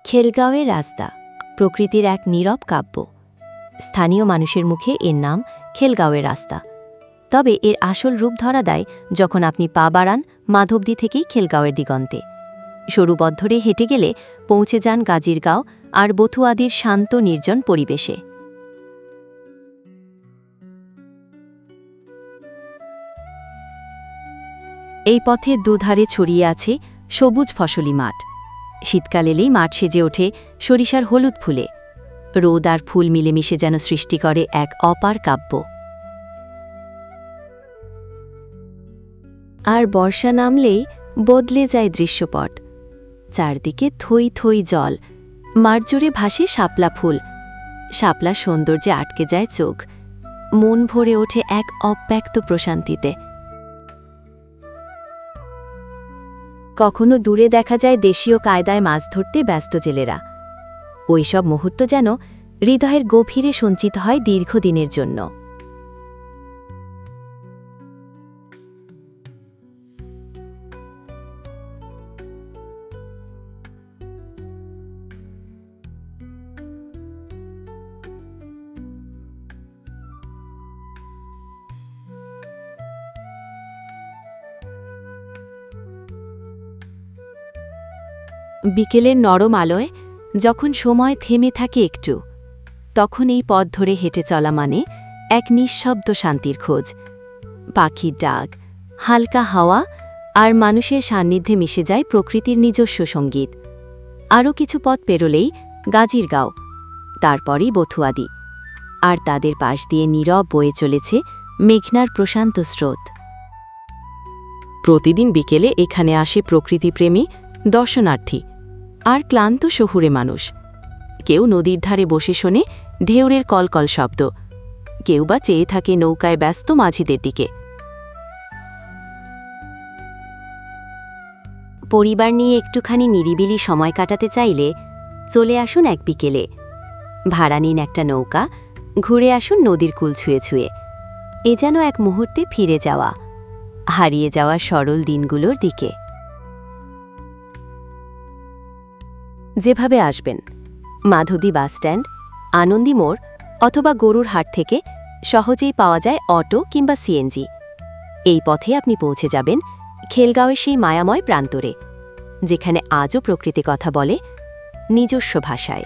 খেলগাঁওয়ের রাস্তা প্রকৃতির এক নীরব কাব্য। স্থানীয় মানুষের মুখে এর নাম খেলগাঁওয়ের রাস্তা। তবে এর আসল রূপ ধরা দেয় যখন আপনি পা বাড়ান মাধবদী থেকেই খেলগাঁওয়ের দিগন্তে। সরু পথ ধরে হেঁটে গেলে পৌঁছে যান গাজীরগাঁও আর বথুয়াদির শান্ত নির্জন পরিবেশে। এই পথে দুধারে ছড়িয়ে আছে সবুজ ফসলি মাঠ। শীতকাল এলেই মাঠ সেজে ওঠে সরিষার হলুদ ফুলে। রোদ আর ফুল মিলেমিশে যেন সৃষ্টি করে এক অপার কাব্য। আর বর্ষা নামলেই বদলে যায় দৃশ্যপট। চারদিকে থই থই জল, মাঠ জুড়ে ভাসে শাপলা ফুল। শাপলা সৌন্দর্যে আটকে যায় চোখ, মন ভরে ওঠে এক অব্যক্ত প্রশান্তিতে। কখনো দূরে দেখা যায় দেশীয় কায়দায় মাছ ধরতে ব্যস্ত জেলেরা। ওইসব মুহূর্ত যেন হৃদয়ের গভীরে সঞ্চিত হয় দীর্ঘদিনের জন্য। বিকেলের নরম আলোয় যখন সময় থেমে থাকে একটু, তখন এই পথ ধরে হেঁটে চলা মানে এক নিঃশব্দ শান্তির খোঁজ। পাখির ডাক, হালকা হাওয়া আর মানুষের সান্নিধ্যে মিশে যায় প্রকৃতির নিজস্ব সঙ্গীত। আরও কিছু পথ পেরোলেই গাজীরগাঁও, তারপরই বথুয়াদি, আর তাদের পাশ দিয়ে নীরব বয়ে চলেছে মেঘনার প্রশান্ত স্রোত। প্রতিদিন বিকেলে এখানে আসে প্রকৃতিপ্রেমী, দর্শনার্থী আর ক্লান্ত শহুরে মানুষ। কেউ নদীর ধারে বসে শোনে ঢেউরের কলকল শব্দ, কেউ বা চেয়ে থাকে নৌকায় ব্যস্ত মাঝিদের দিকে। পরিবার নিয়ে একটুখানি নিরিবিলি সময় কাটাতে চাইলে চলে আসুন এক বিকেলে। ভাড়া নিন একটা নৌকা, ঘুরে আসুন নদীর কূল ছুঁয়ে ছুঁয়ে। এ যেন এক মুহূর্তে ফিরে যাওয়া, হারিয়ে যাওয়া সরল দিনগুলোর দিকে। যেভাবে আসবেন, মাধবদী বাসস্ট্যান্ড, আনন্দী মোড় অথবা গরুর হাট থেকে সহজেই পাওয়া যায় অটো কিংবা সিএনজি। এই পথে আপনি পৌঁছে যাবেন খেলগাঁওয়ের সেই মায়াময় প্রান্তরে, যেখানে আজও প্রকৃতি কথা বলে নিজস্ব ভাষায়।